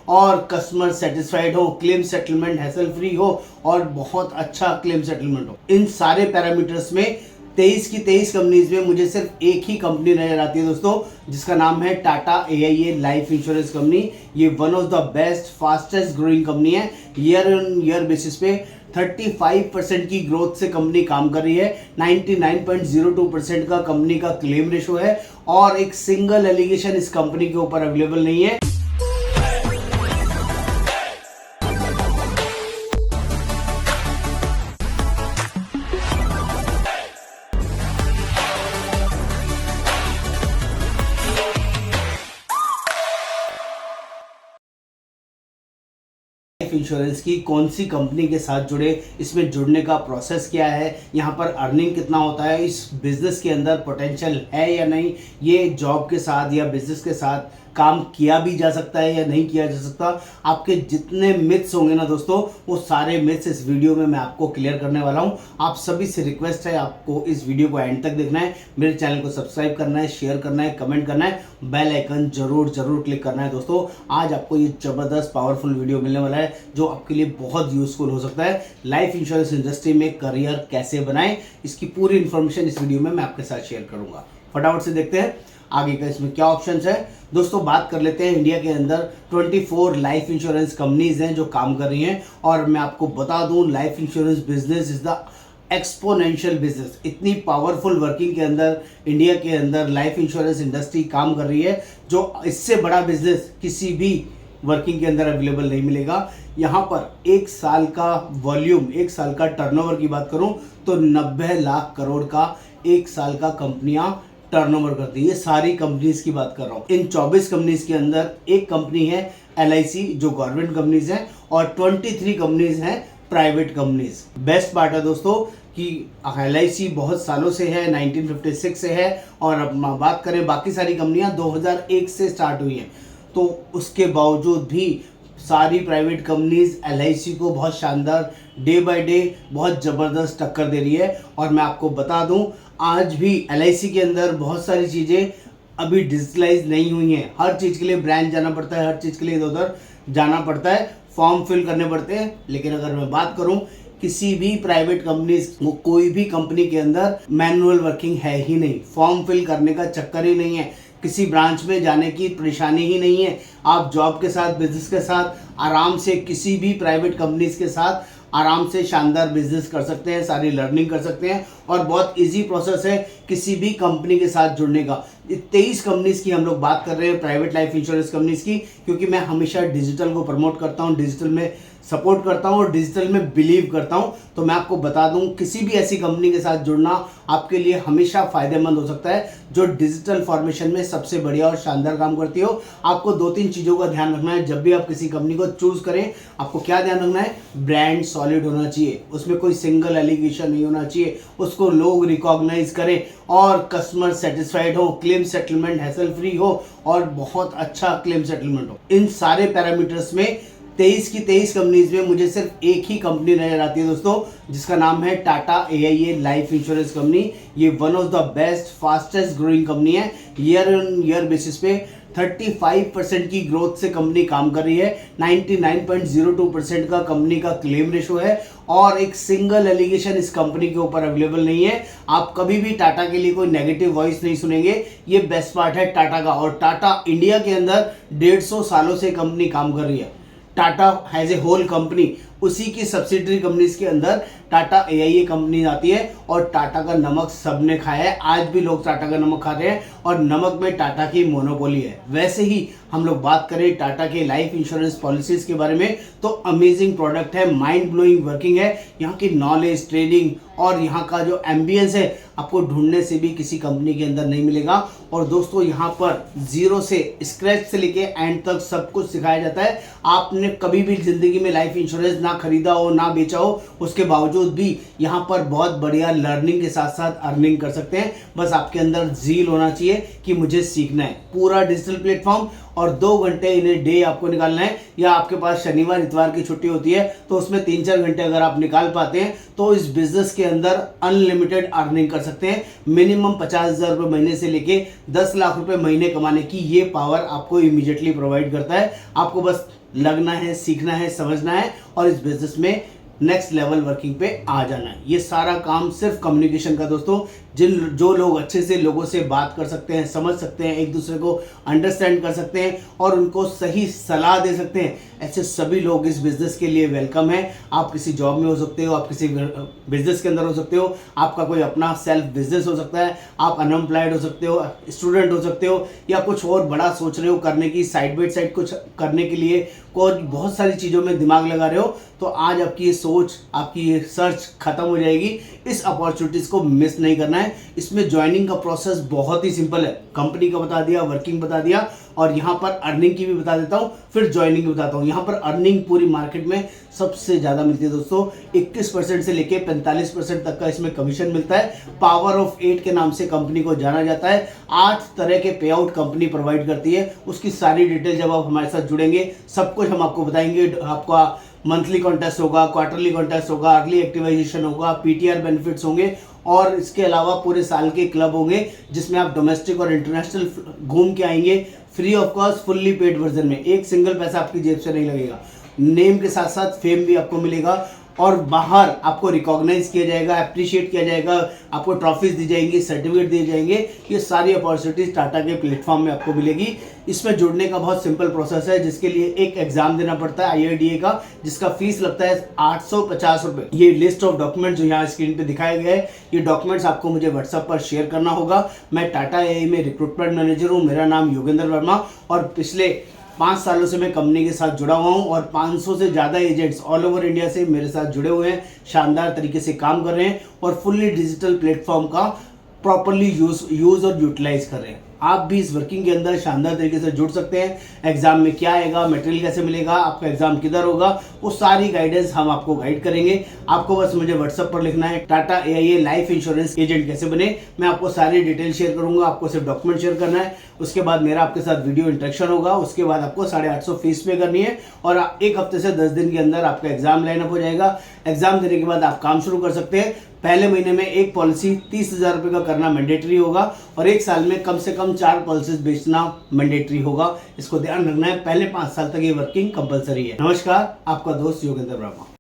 और customer satisfied हो, claim settlement hassle free हो और बहुत अच्छा क्लेम सेटलमेंट हो। इन सारे पैरामीटर्स में 23 की 23 कंपनीज में मुझे सिर्फ एक ही कंपनी नजर आती है दोस्तों, जिसका नाम है Tata AIA life insurance company. ये one of the best fastest growing company है। ईयर ऑन ईयर बेसिस पे 35% की ग्रोथ से कंपनी काम कर रही है। 99.02% का कंपनी का क्लेम रेशो है और एक सिंगल एलिगेशन इस कंपनी के ऊपर अवेलेबल नहीं है। लाइफ इंश्योरेंस की कौन सी कंपनी के साथ जुड़े, इसमें जुड़ने का प्रोसेस क्या है, यहाँ पर अर्निंग कितना होता है, इस बिजनेस के अंदर पोटेंशियल है या नहीं, ये जॉब के साथ या बिजनेस के साथ काम किया भी जा सकता है या नहीं किया जा सकता, आपके जितने मिथ्स होंगे ना दोस्तों, वो सारे मिथ्स इस वीडियो में मैं आपको क्लियर करने वाला हूँ। आप सभी से रिक्वेस्ट है, आपको इस वीडियो को एंड तक देखना है, मेरे चैनल को सब्सक्राइब करना है, शेयर करना है, कमेंट करना है, बेल आइकन जरूर क्लिक करना है। दोस्तों आज आपको ये जबरदस्त पावरफुल वीडियो मिलने वाला है जो आपके लिए बहुत यूजफुल हो सकता है। लाइफ इंश्योरेंस इंडस्ट्री में करियर कैसे बनाएं, इसकी पूरी इंफॉर्मेशन इस वीडियो में मैं आपके साथ शेयर करूंगा। फटाफट से देखते हैं आगे का इसमें क्या ऑप्शंस है। दोस्तों बात कर लेते हैं, इंडिया के अंदर 24 लाइफ इंश्योरेंस कंपनीज हैं जो काम कर रही हैं और मैं आपको बता दूं life insurance business is the exponential business. इतनी पावरफुल वर्किंग के अंदर इंडिया के अंदर लाइफ इंश्योरेंस इंडस्ट्री काम कर रही है जो इससे बड़ा बिजनेस किसी भी वर्किंग के अंदर अवेलेबल नहीं मिलेगा। यहाँ पर एक साल का वॉल्यूम, एक साल का टर्नओवर की बात करूं तो 90 लाख करोड़ का एक साल का कंपनियां टर्नओवर करती है। ये सारी कंपनीज की बात कर रहा हूँ। इन 24 कंपनीज के अंदर एक कंपनी है LIC जो गवर्नमेंट कंपनीज है और 23 कंपनीज हैं प्राइवेट कंपनीज। बेस्ट पार्ट है दोस्तों कि LIC बहुत सालों से है, 1956 से है और अब बात करें बाकी सारी कंपनियां 2001 से स्टार्ट हुई हैं, तो उसके बावजूद भी सारी प्राइवेट कंपनीज LIC को बहुत शानदार डे बाय डे बहुत ज़बरदस्त टक्कर दे रही है। और मैं आपको बता दूं आज भी LIC के अंदर बहुत सारी चीज़ें अभी डिजिटलाइज नहीं हुई हैं। हर चीज़ के लिए ब्रांच जाना पड़ता है, हर चीज़ के लिए इधर उधर जाना पड़ता है, फॉर्म फिल करने पड़ते हैं। लेकिन अगर मैं बात करूं किसी भी प्राइवेट कंपनीज, कोई भी कंपनी के अंदर मैनुअल वर्किंग है ही नहीं, फॉर्म फिल करने का चक्कर ही नहीं है, किसी ब्रांच में जाने की परेशानी ही नहीं है। आप जॉब के साथ, बिजनेस के साथ आराम से किसी भी प्राइवेट कंपनीज के साथ आराम से शानदार बिजनेस कर सकते हैं, सारी लर्निंग कर सकते हैं और बहुत इजी प्रोसेस है किसी भी कंपनी के साथ जुड़ने का। 23 कंपनीज की हम लोग बात कर रहे हैं, प्राइवेट लाइफ इंश्योरेंस कंपनीज की, क्योंकि मैं हमेशा डिजिटल को प्रमोट करता हूं, डिजिटल में सपोर्ट करता हूं और डिजिटल में बिलीव करता हूं। तो मैं आपको बता दूं किसी भी ऐसी कंपनी के साथ जुड़ना आपके लिए हमेशा फायदेमंद हो सकता है जो डिजिटल फॉर्मेशन में सबसे बढ़िया और शानदार काम करती हो। आपको 2-3 चीज़ों का ध्यान रखना है जब भी आप किसी कंपनी को चूज करें। आपको क्या ध्यान रखना है, ब्रांड सॉलिड होना चाहिए, उसमें कोई सिंगल एलिगेशन नहीं होना चाहिए, उसको लोग रिकॉग्नाइज करें और कस्टमर सेटिस्फाइड हो, क्लेम सेटलमेंट हैसल फ्री हो और बहुत अच्छा क्लेम सेटलमेंट हो। इन सारे पैरामीटर्स में 23 की 23 कंपनीज में मुझे सिर्फ एक ही कंपनी नजर आती है दोस्तों, जिसका नाम है Tata AIA life insurance company. ये one of the best fastest growing company है। ईयर ऑन ईयर बेसिस पे 35% की ग्रोथ से कंपनी काम कर रही है। 99.02% का कंपनी का क्लेम रेशो है और एक सिंगल एलिगेशन इस कंपनी के ऊपर अवेलेबल नहीं है। आप कभी भी टाटा के लिए कोई नेगेटिव वॉइस नहीं सुनेंगे। ये बेस्ट पार्ट है टाटा का। और टाटा इंडिया के अंदर 150 सालों से कंपनी काम कर रही है। Tata has a whole company, उसी की सब्सिडरी कंपनीज के अंदर टाटा AIA कंपनी आती है और टाटा का नमक सबने खाया है। आज भी लोग टाटा का नमक खाते हैं और नमक में टाटा की मोनोपोली है। वैसे ही हम लोग बात करें टाटा के लाइफ इंश्योरेंस पॉलिसीज के बारे में तो अमेजिंग प्रोडक्ट है, माइंड ब्लोइंग वर्किंग है। यहाँ की नॉलेज, ट्रेडिंग और यहाँ का जो एम्बियंस है आपको ढूंढने से भी किसी कंपनी के अंदर नहीं मिलेगा। और दोस्तों यहाँ पर जीरो से, स्क्रैच से लेके एंड तक सब कुछ सिखाया जाता है। आपने कभी भी जिंदगी में लाइफ इंश्योरेंस ना खरीदा हो, ना बेचा हो, उसके बावजूद भी यहाँ पर बहुत बढ़िया लर्निंग के साथ साथ अर्निंग कर सकते हैं। बस आपके अंदर जील होना चाहिए कि मुझे सीखना है। पूरा डिजिटल प्लेटफॉर्म और 2 घंटे इन ए डे आपको निकालना है, या आपके पास शनिवार इतवार की छुट्टी होती है तो उसमें 3-4 घंटे अगर आप निकाल पाते हैं तो इस बिजनेस के अंदर अनलिमिटेड अर्निंग कर सकते हैं। मिनिमम 50,000 रुपये महीने से लेके 10 लाख रुपए महीने कमाने की ये पावर आपको इमीडिएटली प्रोवाइड करता है। आपको बस लगना है, सीखना है, समझना है और इस बिजनेस में नेक्स्ट लेवल वर्किंग पे आ जाना है। ये सारा काम सिर्फ कम्युनिकेशन का दोस्तों। जो लोग अच्छे से लोगों से बात कर सकते हैं, समझ सकते हैं, एक दूसरे को अंडरस्टैंड कर सकते हैं और उनको सही सलाह दे सकते हैं, ऐसे सभी लोग इस बिजनेस के लिए वेलकम है। आप किसी जॉब में हो सकते हो, आप किसी बिजनेस के अंदर हो सकते हो, आपका कोई अपना सेल्फ बिजनेस हो सकता है, आप अनएम्प्लॉयड हो सकते हो, स्टूडेंट हो सकते हो, या कुछ और बड़ा सोच रहे हो करने की, साइड बाई साइड कुछ करने के लिए कोई बहुत सारी चीज़ों में दिमाग लगा रहे हो, तो आज आपकी ये सोच, आपकी ये सर्च खत्म हो जाएगी। इस अपॉर्चुनिटीज़ को मिस नहीं करना है। इसमें ज्वाइनिंग का प्रोसेस बहुत ही सिंपल है। कंपनी का बता दिया, वर्किंग बता दिया और यहाँ पर अर्निंग की भी बता देता हूँ, फिर ज्वाइनिंग भी बताता हूँ। यहाँ पर अर्निंग पूरी मार्केट में सबसे ज़्यादा मिलती है दोस्तों। 21% से लेके 45% तक का इसमें कमीशन मिलता है। पावर ऑफ 8 के नाम से कंपनी को जाना जाता है। 8 तरह के पे आउट कंपनी प्रोवाइड करती है। उसकी सारी डिटेल जब आप हमारे साथ जुड़ेंगे सब कुछ हम आपको बताएंगे। आपका मंथली कॉन्टेस्ट होगा, क्वार्टरली कॉन्टेस्ट होगा, अर्ली एक्टिवाइजेशन होगा, पीटीआर बेनिफिट्स होंगे और इसके अलावा पूरे साल के क्लब होंगे जिसमें आप डोमेस्टिक और इंटरनेशनल घूम के आएंगे free of cost, fully paid version में। एक सिंगल पैसा आपकी जेब से नहीं लगेगा। नेम के साथ साथ फेम भी आपको मिलेगा और बाहर आपको रिकॉग्नाइज किया जाएगा, अप्रिशिएट किया जाएगा, आपको ट्रॉफीज दी जाएंगी, सर्टिफिकेट दिए जाएंगे। ये सारी अपॉर्चुनिटीज टाटा के प्लेटफॉर्म में आपको मिलेगी। इसमें जुड़ने का बहुत सिंपल प्रोसेस है, जिसके लिए एक एग्जाम देना पड़ता है IRDA का, जिसका फीस लगता है 850 रुपये। ये लिस्ट ऑफ डॉक्यूमेंट जो यहाँ स्क्रीन पे दिखाए गए हैं, ये डॉक्यूमेंट्स आपको मुझे व्हाट्सएप पर शेयर करना होगा। मैं टाटा AI में रिक्रूटमेंट मैनेजर हूँ। मेरा नाम योगेंद्र वर्मा और पिछले 5 सालों से मैं कंपनी के साथ जुड़ा हुआ हूं और 500 से ज़्यादा एजेंट्स ऑल ओवर इंडिया से मेरे साथ जुड़े हुए हैं, शानदार तरीके से काम कर रहे हैं और फुल्ली डिजिटल प्लेटफॉर्म का प्रॉपरली यूज और यूटिलाइज कर रहे हैं। आप भी इस वर्किंग के अंदर शानदार तरीके से जुड़ सकते हैं। एग्जाम में क्या आएगा, मटेरियल कैसे मिलेगा, आपका एग्जाम किधर होगा, वो सारी गाइडेंस हम आपको गाइड करेंगे। आपको बस मुझे व्हाट्सएप पर लिखना है Tata AIA life insurance agent कैसे बने। मैं आपको सारी डिटेल शेयर करूंगा, आपको सिर्फ डॉक्यूमेंट शेयर करना है। उसके बाद मेरा आपके साथ वीडियो इंटरेक्शन होगा। उसके बाद आपको 850 फीस पे करनी है और 1 हफ्ते से 10 दिन के अंदर आपका एग्जाम लाइनअप हो जाएगा। एग्जाम देने के बाद आप काम शुरू कर सकते हैं। पहले महीने में एक पॉलिसी 30,000 रुपये का करना मैंडेटरी होगा और 1 साल में कम से कम 4 पॉलिसीज बेचना मैंडेटरी होगा। इसको ध्यान रखना है। पहले 5 साल तक ये वर्किंग कंपलसरी है। नमस्कार, आपका दोस्त योगेंद्र वर्मा।